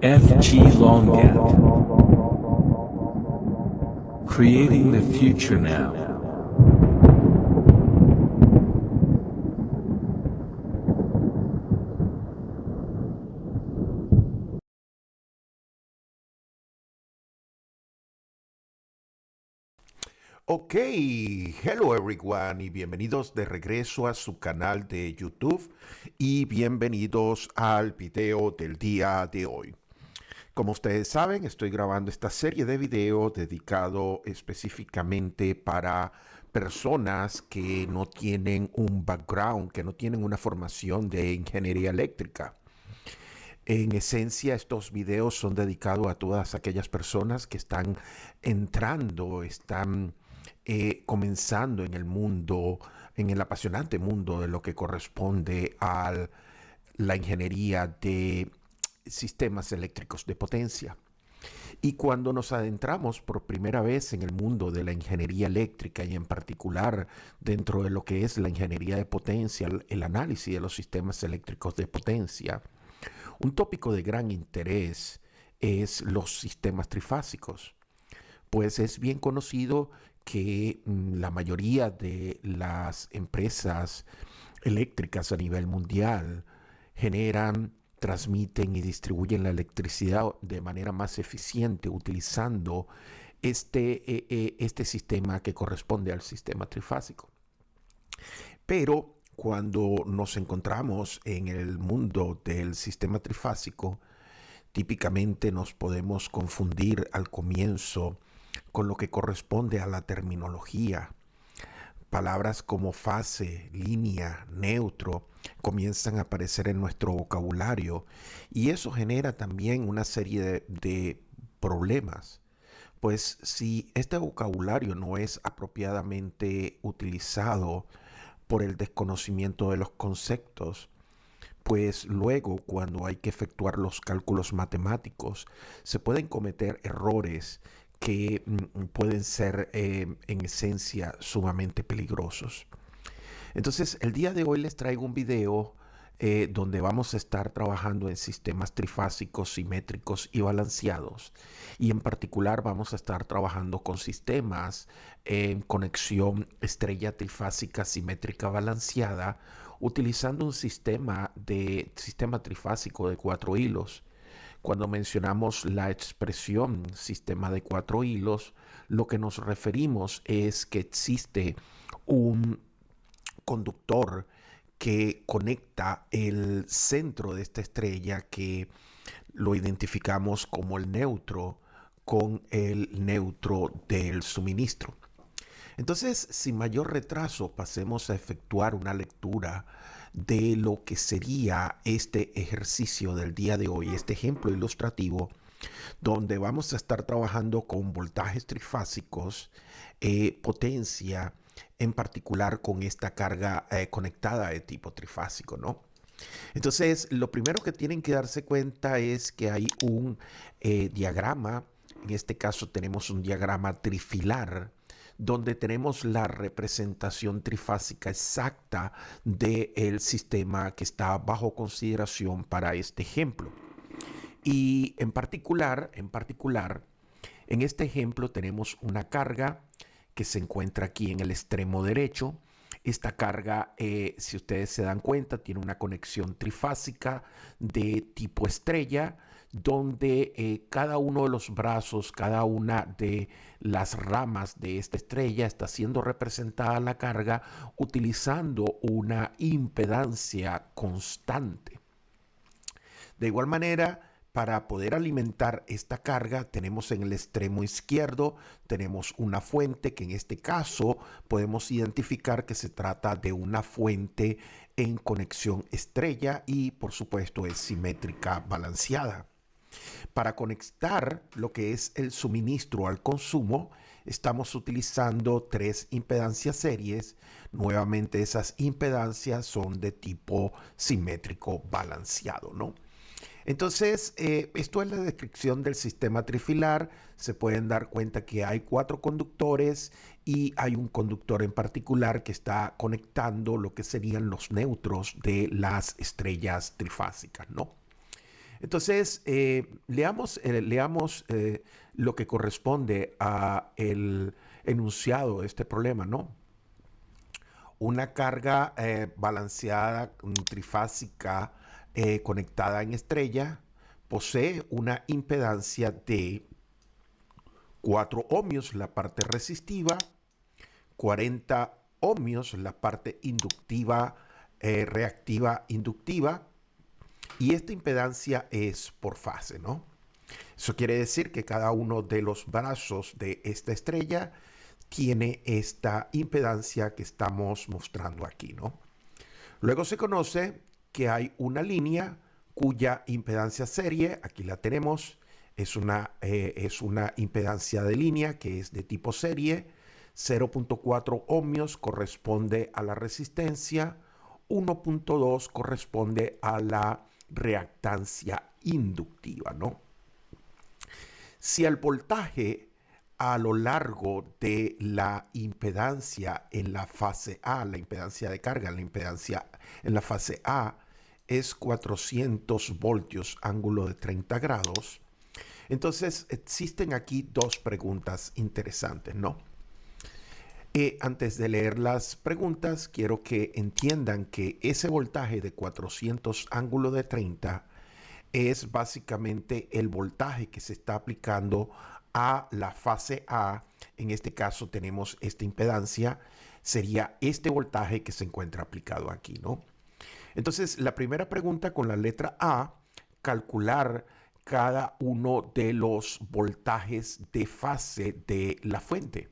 F.G. Longat. Creating the future now. Ok, hello everyone y bienvenidos de regreso a su canal de YouTube y bienvenidos al video del día de hoy. Como ustedes saben, estoy grabando esta serie de videos dedicado específicamente para personas que no tienen un background, que no tienen una formación de ingeniería eléctrica. En esencia, estos videos son dedicados a todas aquellas personas que están entrando, están comenzando en el mundo, en el apasionante mundo de lo que corresponde a la ingeniería de sistemas eléctricos de potencia. Y cuando nos adentramos por primera vez en el mundo de la ingeniería eléctrica y en particular dentro de lo que es la ingeniería de potencia, el análisis de los sistemas eléctricos de potencia, un tópico de gran interés es los sistemas trifásicos, pues es bien conocido que la mayoría de las empresas eléctricas a nivel mundial generan, transmiten y distribuyen la electricidad de manera más eficiente utilizando este sistema que corresponde al sistema trifásico. Pero cuando nos encontramos en el mundo del sistema trifásico, típicamente nos podemos confundir al comienzo con lo que corresponde a la terminología. Palabras como fase, línea, neutro comienzan a aparecer en nuestro vocabulario y eso genera también una serie de problemas. Pues si este vocabulario no es apropiadamente utilizado por el desconocimiento de los conceptos, pues luego cuando hay que efectuar los cálculos matemáticos se pueden cometer errores que pueden ser en esencia sumamente peligrosos. Entonces el día de hoy les traigo un video donde vamos a estar trabajando en sistemas trifásicos, simétricos y balanceados. Y en particular vamos a estar trabajando con sistemas en conexión estrella trifásica, simétrica, balanceada, utilizando un sistema trifásico de 4 hilos. Cuando mencionamos la expresión sistema de 4 hilos, lo que nos referimos es que existe un conductor que conecta el centro de esta estrella, que lo identificamos como el neutro, con el neutro del suministro. Entonces, sin mayor retraso, pasemos a efectuar una lectura de lo que sería este ejercicio del día de hoy, este ejemplo ilustrativo, donde vamos a estar trabajando con voltajes trifásicos, potencia, en particular con esta carga conectada de tipo trifásico, ¿no? Entonces, lo primero que tienen que darse cuenta es que hay un diagrama. En este caso tenemos un diagrama trifilar, donde tenemos la representación trifásica exacta del sistema que está bajo consideración para este ejemplo. Y en este ejemplo tenemos una carga que se encuentra aquí en el extremo derecho. Esta carga, si ustedes se dan cuenta, tiene una conexión trifásica de tipo estrella, donde cada uno de los brazos, cada una de las ramas de esta estrella está siendo representada la carga utilizando una impedancia constante. De igual manera, para poder alimentar esta carga, tenemos en el extremo izquierdo, tenemos una fuente que en este caso podemos identificar que se trata de una fuente en conexión estrella y por supuesto es simétrica balanceada. Para conectar lo que es el suministro al consumo, estamos utilizando 3 impedancias series. Nuevamente esas impedancias son de tipo simétrico balanceado, ¿no? Entonces, esto es la descripción del sistema trifilar. Se pueden dar cuenta que hay 4 conductores y hay un conductor en particular que está conectando lo que serían los neutros de las estrellas trifásicas, ¿no? Entonces, leamos lo que corresponde a el enunciado de este problema, ¿no? Una carga balanceada trifásica conectada en estrella posee una impedancia de 4 ohmios la parte resistiva, 40 ohmios la parte inductiva, reactiva, inductiva, y esta impedancia es por fase, ¿no? Eso quiere decir que cada uno de los brazos de esta estrella tiene esta impedancia que estamos mostrando aquí, ¿no? Luego se conoce que hay una línea cuya impedancia serie, aquí la tenemos, es una impedancia de línea que es de tipo serie, 0.4 ohmios corresponde a la resistencia, 1.2 corresponde a la reactancia inductiva, ¿no? Si el voltaje a lo largo de la impedancia en la fase A, la impedancia de carga, la impedancia en la fase A es 400 voltios, ángulo de 30 grados, entonces existen aquí dos preguntas interesantes, ¿no? Antes de leer las preguntas, quiero que entiendan que ese voltaje de 400 ángulo de 30 es básicamente el voltaje que se está aplicando a la fase A. En este caso tenemos esta impedancia, sería este voltaje que se encuentra aplicado aquí, ¿no? Entonces, la primera pregunta con la letra A, calcular cada uno de los voltajes de fase de la fuente.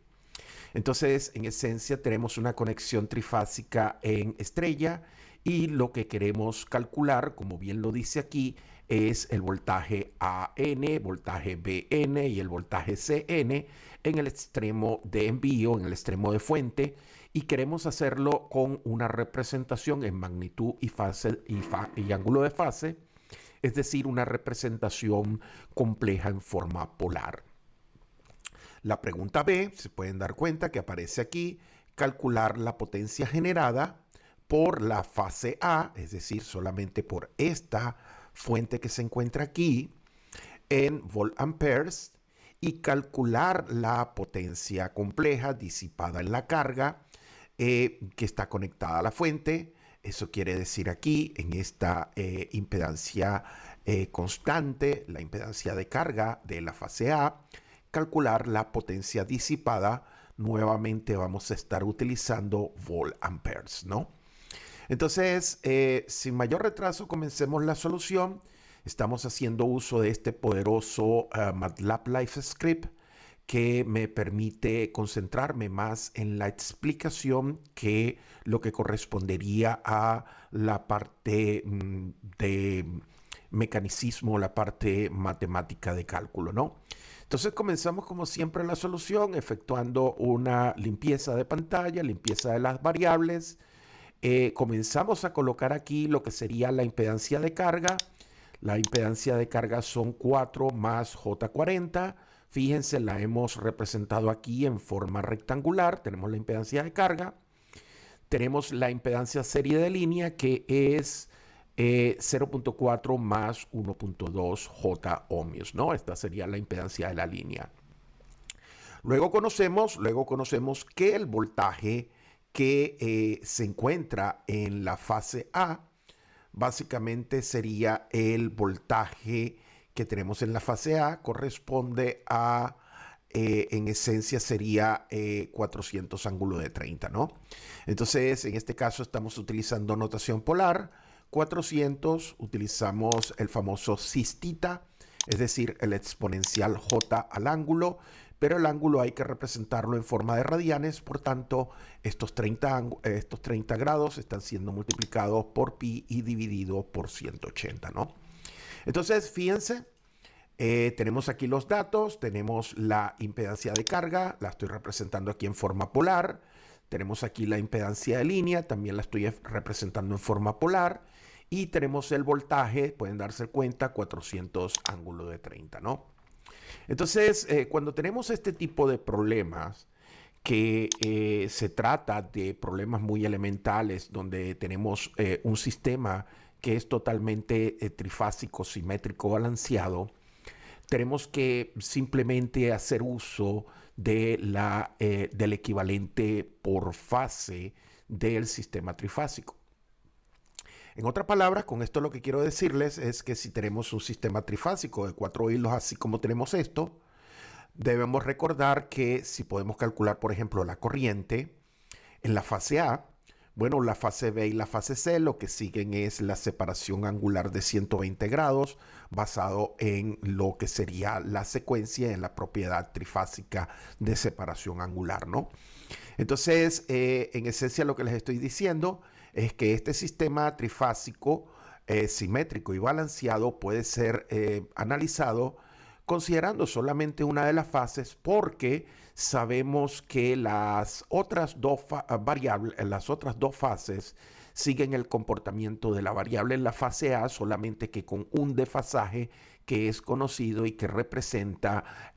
Entonces, en esencia, tenemos una conexión trifásica en estrella y lo que queremos calcular, como bien lo dice aquí, es el voltaje AN, voltaje BN y el voltaje CN en el extremo de envío, en el extremo de fuente, y queremos hacerlo con una representación en magnitud y fase y ángulo de fase, es decir, una representación compleja en forma polar. La pregunta B, se pueden dar cuenta que aparece aquí, calcular la potencia generada por la fase A, es decir, solamente por esta fuente que se encuentra aquí en volt-amperes, y calcular la potencia compleja disipada en la carga que está conectada a la fuente. Eso quiere decir aquí, en esta impedancia constante, la impedancia de carga de la fase A, calcular la potencia disipada. Nuevamente vamos a estar utilizando volt-amperes, ¿no? Entonces, sin mayor retraso, comencemos la solución. Estamos haciendo uso de este poderoso MATLAB Live Script que me permite concentrarme más en la explicación que lo que correspondería a la parte de mecanicismo, la parte matemática de cálculo, ¿no? Entonces comenzamos como siempre la solución efectuando una limpieza de pantalla, limpieza de las variables. Comenzamos a colocar aquí lo que sería la impedancia de carga. La impedancia de carga son 4 más J40. Fíjense, la hemos representado aquí en forma rectangular. Tenemos la impedancia de carga. Tenemos la impedancia serie de línea que es 0.4 más 1.2 J ohmios, ¿no? Esta sería la impedancia de la línea. Luego conocemos que el voltaje que se encuentra en la fase A básicamente sería el voltaje que tenemos en la fase A, corresponde a, en esencia sería 400 ángulo de 30, ¿no? Entonces, en este caso estamos utilizando notación polar. 400, utilizamos el famoso cistita, es decir, el exponencial J al ángulo, pero el ángulo hay que representarlo en forma de radianes, por tanto, estos 30 grados están siendo multiplicados por pi y dividido por 180, ¿no? Entonces, fíjense, tenemos aquí los datos, tenemos la impedancia de carga, la estoy representando aquí en forma polar, tenemos aquí la impedancia de línea, también la estoy representando en forma polar, y tenemos el voltaje, pueden darse cuenta, 400 ángulo de 30, ¿no? Entonces, cuando tenemos este tipo de problemas, que se trata de problemas muy elementales, donde tenemos un sistema que es totalmente trifásico, simétrico, balanceado, tenemos que simplemente hacer uso del equivalente por fase del sistema trifásico. En otras palabras, con esto lo que quiero decirles es que si tenemos un sistema trifásico de 4 hilos, así como tenemos esto, debemos recordar que si podemos calcular, por ejemplo, la corriente en la fase A, bueno, la fase B y la fase C lo que siguen es la separación angular de 120 grados basado en lo que sería la secuencia en la propiedad trifásica de separación angular, ¿no? Entonces, en esencia lo que les estoy diciendo es que este sistema trifásico simétrico y balanceado puede ser analizado considerando solamente una de las fases porque sabemos que las otras dos variables, las otras dos fases siguen el comportamiento de la variable en la fase A, solamente que con un desfasaje que es conocido y que representa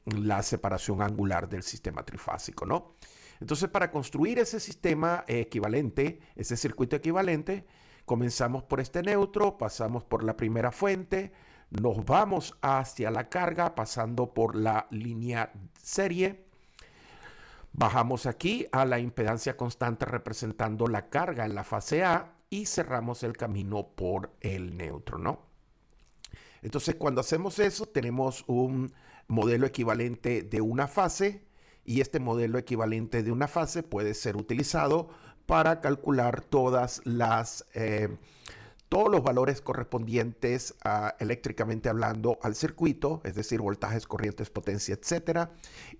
la separación angular del sistema trifásico, ¿no? Entonces, para construir ese sistema equivalente, ese circuito equivalente, comenzamos por este neutro, pasamos por la primera fuente, nos vamos hacia la carga pasando por la línea serie, bajamos aquí a la impedancia constante representando la carga en la fase A y cerramos el camino por el neutro, ¿no? Entonces, cuando hacemos eso, tenemos un modelo equivalente de una fase y este modelo equivalente de una fase puede ser utilizado para calcular todos los valores correspondientes eléctricamente hablando al circuito, es decir, voltajes, corrientes, potencia, etcétera,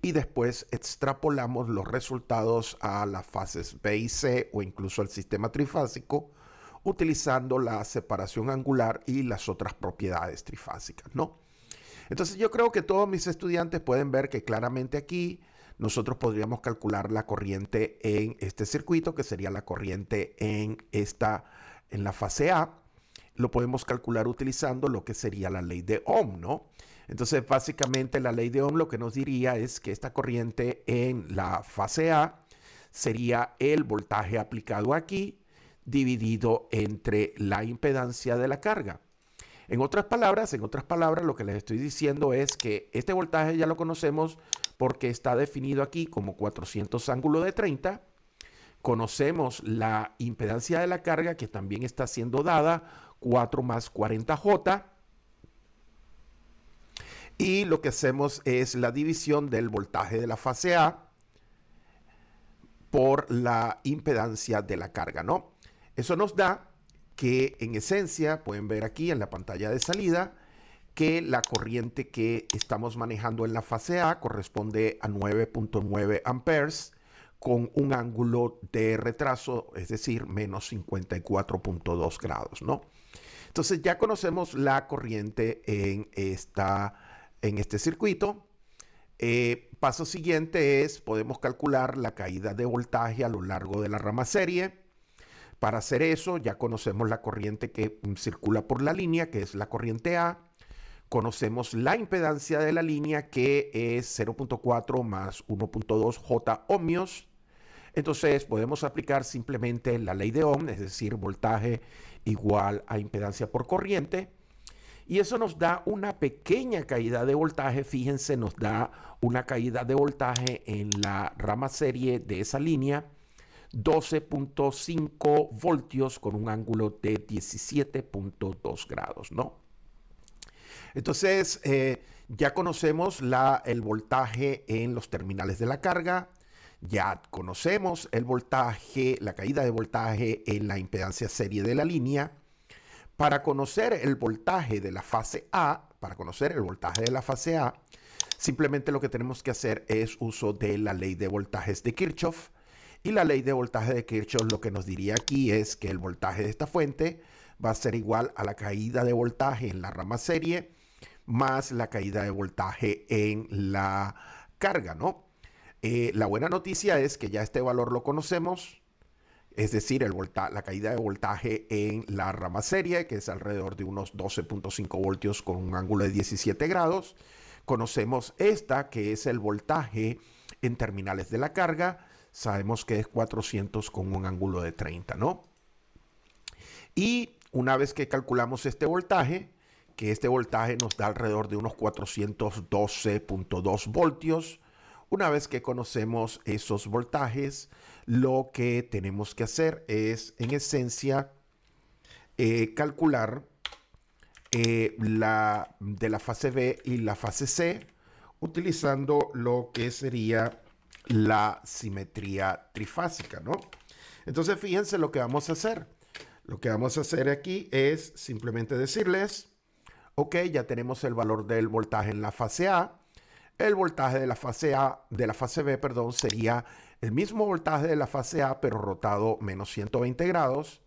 y después extrapolamos los resultados a las fases B y C o incluso al sistema trifásico utilizando la separación angular y las otras propiedades trifásicas, ¿no? Entonces yo creo que todos mis estudiantes pueden ver que claramente aquí nosotros podríamos calcular la corriente en este circuito, que sería la corriente en la fase A. Lo podemos calcular utilizando lo que sería la ley de Ohm, ¿no? Entonces, básicamente la ley de Ohm lo que nos diría es que esta corriente en la fase A sería el voltaje aplicado aquí dividido entre la impedancia de la carga. En otras palabras, lo que les estoy diciendo es que este voltaje ya lo conocemos porque está definido aquí como 400 ángulo de 30. Conocemos la impedancia de la carga que también está siendo dada 4 más 40J. Y lo que hacemos es la división del voltaje de la fase A por la impedancia de la carga, ¿no? Eso nos da que en esencia, pueden ver aquí en la pantalla de salida, que la corriente que estamos manejando en la fase A corresponde a 9.9 amperes con un ángulo de retraso, es decir, menos 54.2 grados, ¿no? Entonces ya conocemos la corriente en este circuito. Paso siguiente es, podemos calcular la caída de voltaje a lo largo de la rama serie. Para hacer eso, ya conocemos la corriente que circula por la línea, que es la corriente A. Conocemos la impedancia de la línea, que es 0.4 más 1.2 J ohmios. Entonces, podemos aplicar simplemente la ley de Ohm, es decir, voltaje igual a impedancia por corriente. Y eso nos da una pequeña caída de voltaje. Fíjense, nos da una caída de voltaje en la rama serie de esa línea, 12.5 voltios con un ángulo de 17.2 grados, ¿no? Entonces, ya conocemos el voltaje en los terminales de la carga, ya conocemos el voltaje, la caída de voltaje en la impedancia serie de la línea. Para conocer el voltaje de la fase A, simplemente lo que tenemos que hacer es uso de la ley de voltajes de Kirchhoff. Y la ley de voltaje de Kirchhoff lo que nos diría aquí es que el voltaje de esta fuente va a ser igual a la caída de voltaje en la rama serie más la caída de voltaje en la carga, ¿no? La buena noticia es que ya este valor lo conocemos, es decir, la caída de voltaje en la rama serie, que es alrededor de unos 12.5 voltios con un ángulo de 17 grados. Conocemos esta, que es el voltaje en terminales de la carga. Sabemos que es 400 con un ángulo de 30, ¿no? Y una vez que calculamos este voltaje, que este voltaje nos da alrededor de unos 412.2 voltios, una vez que conocemos esos voltajes, lo que tenemos que hacer es, en esencia, calcular de la fase B y la fase C, utilizando lo que sería la simetría trifásica, ¿no? Entonces, fíjense lo que vamos a hacer. Lo que vamos a hacer aquí es simplemente decirles, ok, ya tenemos el valor del voltaje en la fase A. El voltaje de la fase B, perdón, sería el mismo voltaje de la fase A, pero rotado menos 120 grados.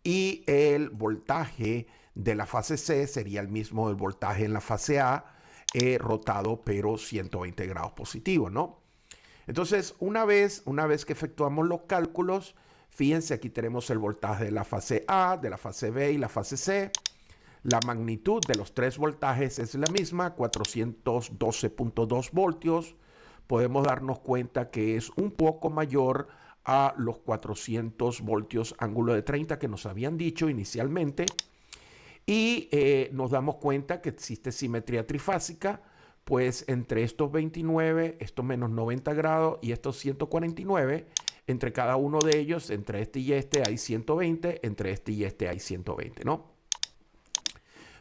Y el voltaje de la fase C sería el mismo del voltaje en la fase A, rotado, pero 120 grados positivo, ¿no? Entonces, una vez que efectuamos los cálculos, fíjense, aquí tenemos el voltaje de la fase A, de la fase B y la fase C. La magnitud de los tres voltajes es la misma, 412.2 voltios. Podemos darnos cuenta que es un poco mayor a los 400 voltios ángulo de 30 que nos habían dicho inicialmente. Y nos damos cuenta que existe simetría trifásica, pues entre estos 29, estos menos 90 grados y estos 149, entre cada uno de ellos, entre este y este hay 120, entre este y este hay 120, ¿no?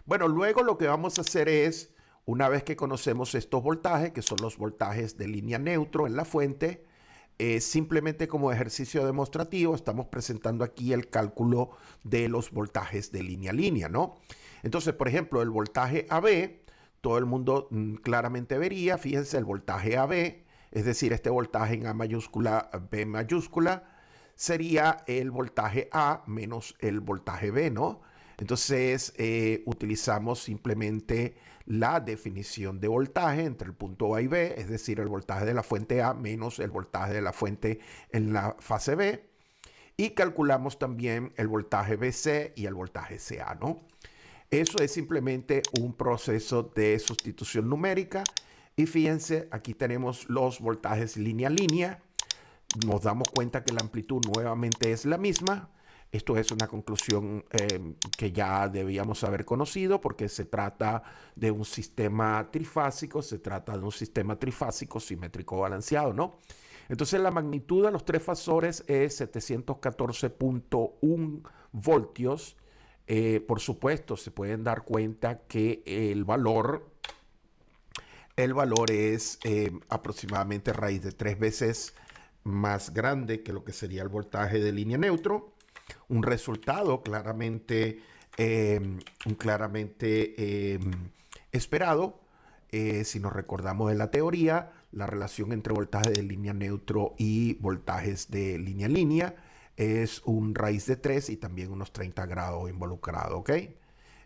Bueno, luego lo que vamos a hacer es, una vez que conocemos estos voltajes, que son los voltajes de línea neutro en la fuente, simplemente como ejercicio demostrativo estamos presentando aquí el cálculo de los voltajes de línea a línea, ¿no? Entonces, por ejemplo, el voltaje AB, todo el mundo claramente vería, fíjense, el voltaje AB, es decir, este voltaje en A mayúscula, B mayúscula, sería el voltaje A menos el voltaje B, ¿no? Entonces, utilizamos simplemente la definición de voltaje entre el punto A y B, es decir, el voltaje de la fuente A menos el voltaje de la fuente en la fase B, y calculamos también el voltaje BC y el voltaje CA, ¿no? Eso es simplemente un proceso de sustitución numérica, y fíjense, aquí tenemos los voltajes línea a línea. Nos damos cuenta que la amplitud nuevamente es la misma. Esto es una conclusión que ya debíamos haber conocido porque se trata de un sistema trifásico, simétrico balanceado, ¿no? Entonces la magnitud de los tres fasores es 714.1 voltios. Por supuesto, se pueden dar cuenta que el valor es aproximadamente raíz de 3 veces más grande que lo que sería el voltaje de línea neutro. Un resultado claramente esperado. Si nos recordamos de la teoría, la relación entre voltaje de línea neutro y voltajes de línea a línea es un raíz de 3 y también unos 30 grados involucrados, ¿ok?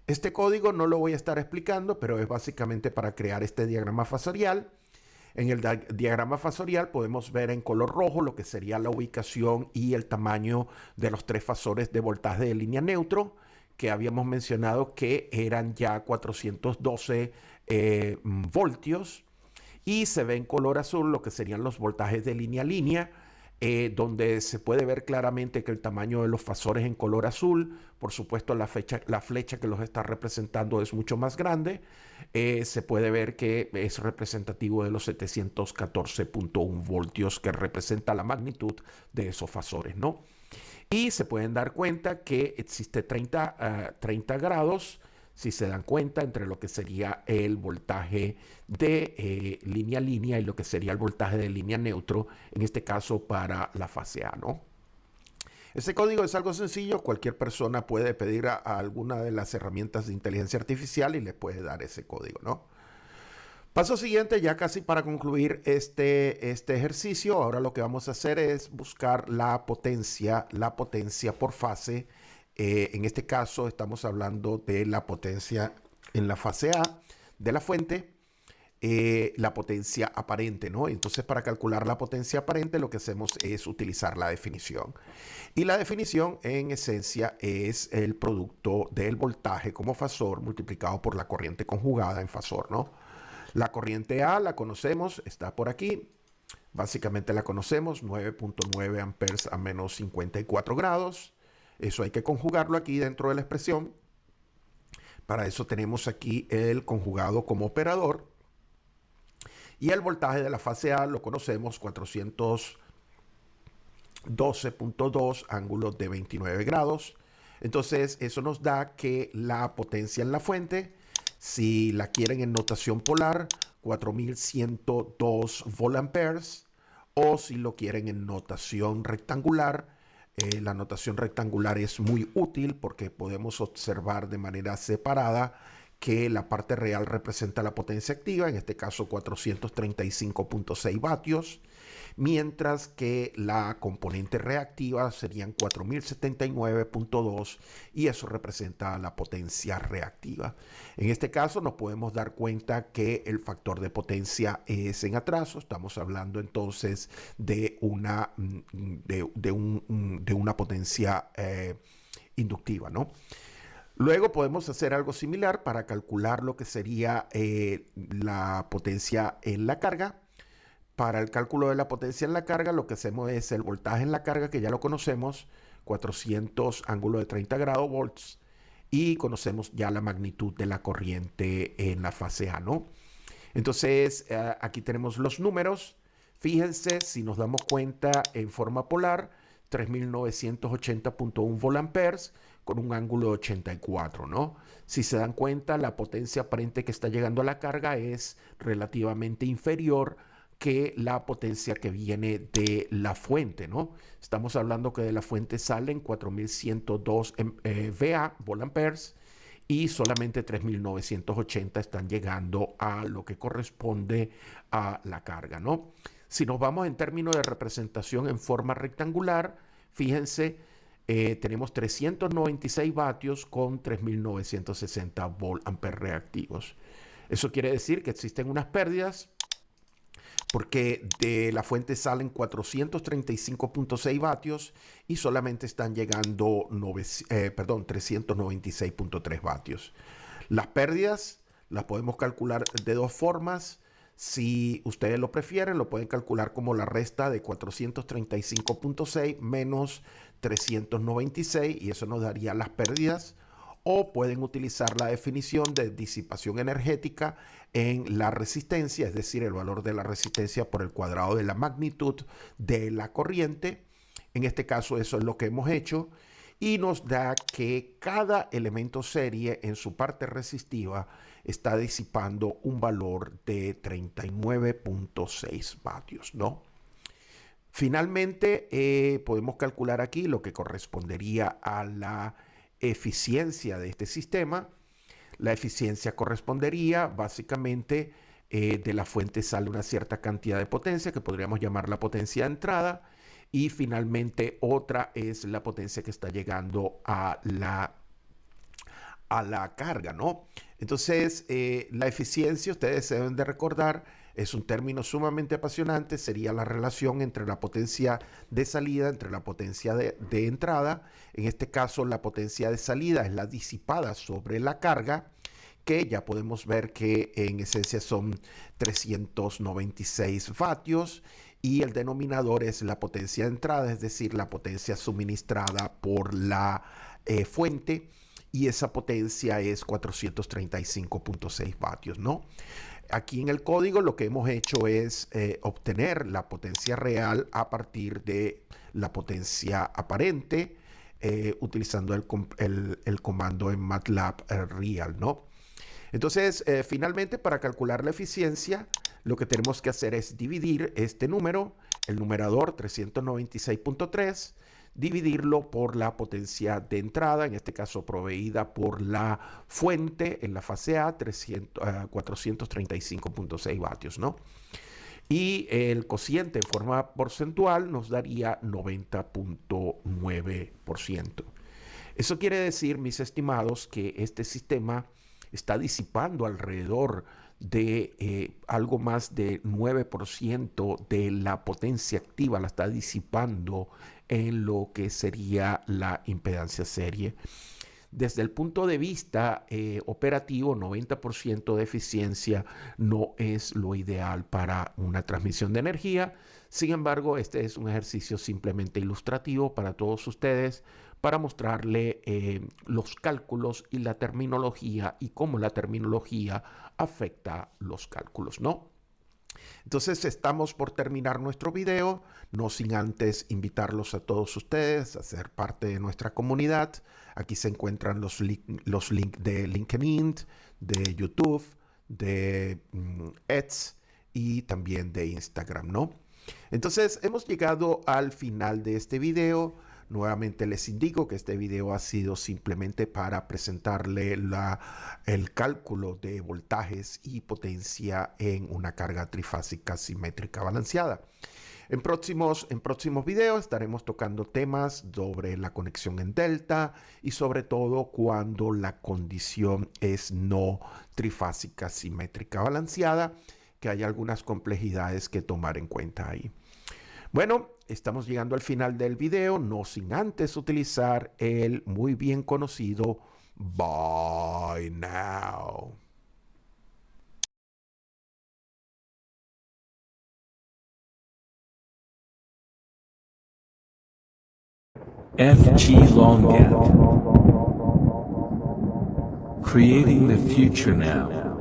Este código no lo voy a estar explicando, pero es básicamente para crear este diagrama fasorial. En el diagrama fasorial podemos ver en color rojo lo que sería la ubicación y el tamaño de los tres fasores de voltaje de línea neutro, que habíamos mencionado que eran ya 412 voltios. Y se ve en color azul lo que serían los voltajes de línea a línea, donde se puede ver claramente que el tamaño de los fasores en color azul, por supuesto la flecha que los está representando es mucho más grande. Se puede ver que es representativo de los 714.1 voltios que representa la magnitud de esos fasores, ¿no? Y se pueden dar cuenta que existe 30 grados, si se dan cuenta, entre lo que sería el voltaje de línea a línea y lo que sería el voltaje de línea neutro, en este caso para la fase A, ¿no? Este código es algo sencillo, cualquier persona puede pedir a alguna de las herramientas de inteligencia artificial y le puede dar ese código, ¿no? Paso siguiente, ya casi para concluir este ejercicio, ahora lo que vamos a hacer es buscar la potencia por fase. En este caso estamos hablando de la potencia en la fase A de la fuente, la potencia aparente, ¿no? Entonces, para calcular la potencia aparente, lo que hacemos es utilizar la definición. Y la definición, en esencia, es el producto del voltaje como fasor multiplicado por la corriente conjugada en fasor, ¿no? La corriente A la conocemos, está por aquí. Básicamente la conocemos, 9.9 amperes a menos 54 grados. Eso hay que conjugarlo aquí dentro de la expresión. Para eso tenemos aquí el conjugado como operador. Y el voltaje de la fase A lo conocemos, 412.2 ángulos de 29 grados. Entonces eso nos da que la potencia en la fuente, si la quieren en notación polar, 4102 volamperes, o si lo quieren en notación rectangular, la notación rectangular es muy útil porque podemos observar de manera separada que la parte real representa la potencia activa, en este caso 435.6 vatios, mientras que la componente reactiva serían 4079.2 y eso representa la potencia reactiva. En este caso nos podemos dar cuenta que el factor de potencia es en atraso. Estamos hablando entonces de una potencia inductiva, ¿no? Luego podemos hacer algo similar para calcular lo que sería la potencia en la carga. Para el cálculo de la potencia en la carga, lo que hacemos es el voltaje en la carga, que ya lo conocemos, 400 ángulo de 30 grados volts, y conocemos ya la magnitud de la corriente en la fase A, ¿no? Entonces, aquí tenemos los números. Fíjense, si nos damos cuenta en forma polar, 3980.1 volamperes con un ángulo de 84, ¿no? Si se dan cuenta, la potencia aparente que está llegando a la carga es relativamente inferior que la potencia que viene de la fuente, ¿no? Estamos hablando que de la fuente salen 4102 VA, volamperes, y solamente 3980 están llegando a lo que corresponde a la carga, ¿no? Si nos vamos en términos de representación en forma rectangular, fíjense, tenemos 396 vatios con 3960 volamperes reactivos. Eso quiere decir que existen unas pérdidas porque de la fuente salen 435.6 vatios y solamente están llegando 396.3 vatios. Las pérdidas las podemos calcular de dos formas. Si ustedes lo prefieren, lo pueden calcular como la resta de 435.6 menos 396 y eso nos daría las pérdidas. O pueden utilizar la definición de disipación energética en la resistencia, es decir, el valor de la resistencia por el cuadrado de la magnitud de la corriente. En este caso eso es lo que hemos hecho y nos da que cada elemento serie en su parte resistiva está disipando un valor de 39.6 vatios, ¿no? Finalmente, podemos calcular aquí lo que correspondería a la eficiencia de este sistema. La eficiencia correspondería básicamente de la fuente sale una cierta cantidad de potencia que podríamos llamar la potencia de entrada y finalmente otra es la potencia que está llegando a la carga, ¿no? Entonces, la eficiencia, ustedes se deben de recordar, es un término sumamente apasionante, sería la relación entre la potencia de salida, entre la potencia de entrada. En este caso, la potencia de salida es la disipada sobre la carga, que ya podemos ver que en esencia son 396 vatios, y el denominador es la potencia de entrada, es decir, la potencia suministrada por la fuente, y esa potencia es 435.6 vatios, ¿no? Aquí en el código lo que hemos hecho es obtener la potencia real a partir de la potencia aparente utilizando el comando en MATLAB real, ¿no? Entonces, finalmente, para calcular la eficiencia, lo que tenemos que hacer es dividir este número, el numerador 396.3, dividirlo por la potencia de entrada, en este caso proveída por la fuente en la fase A, 435.6 vatios, ¿no? Y el cociente en forma porcentual nos daría 90.9%. Eso quiere decir, mis estimados, que este sistema está disipando alrededor de algo más de 9% de la potencia activa, la está disipando en lo que sería la impedancia serie. desde el punto de vista operativo, 90% de eficiencia no es lo ideal para una transmisión de energía. Sin embargo, este es un ejercicio simplemente ilustrativo para todos ustedes, para mostrarle los cálculos y la terminología y cómo la terminología afecta los cálculos, ¿no? Entonces estamos por terminar nuestro video, no sin antes invitarlos a todos ustedes a ser parte de nuestra comunidad. Aquí se encuentran los links de LinkedIn, de YouTube, de X y también de Instagram, ¿no? Entonces hemos llegado al final de este video. Nuevamente les indico que este video ha sido simplemente para presentarle el cálculo de voltajes y potencia en una carga trifásica simétrica balanceada. En próximos videos estaremos tocando temas sobre la conexión en delta y sobre todo cuando la condición es no trifásica simétrica balanceada, que hay algunas complejidades que tomar en cuenta ahí. Bueno, estamos llegando al final del video, no sin antes utilizar el muy bien conocido Buy Now. FG Long Gap. Creating the future now.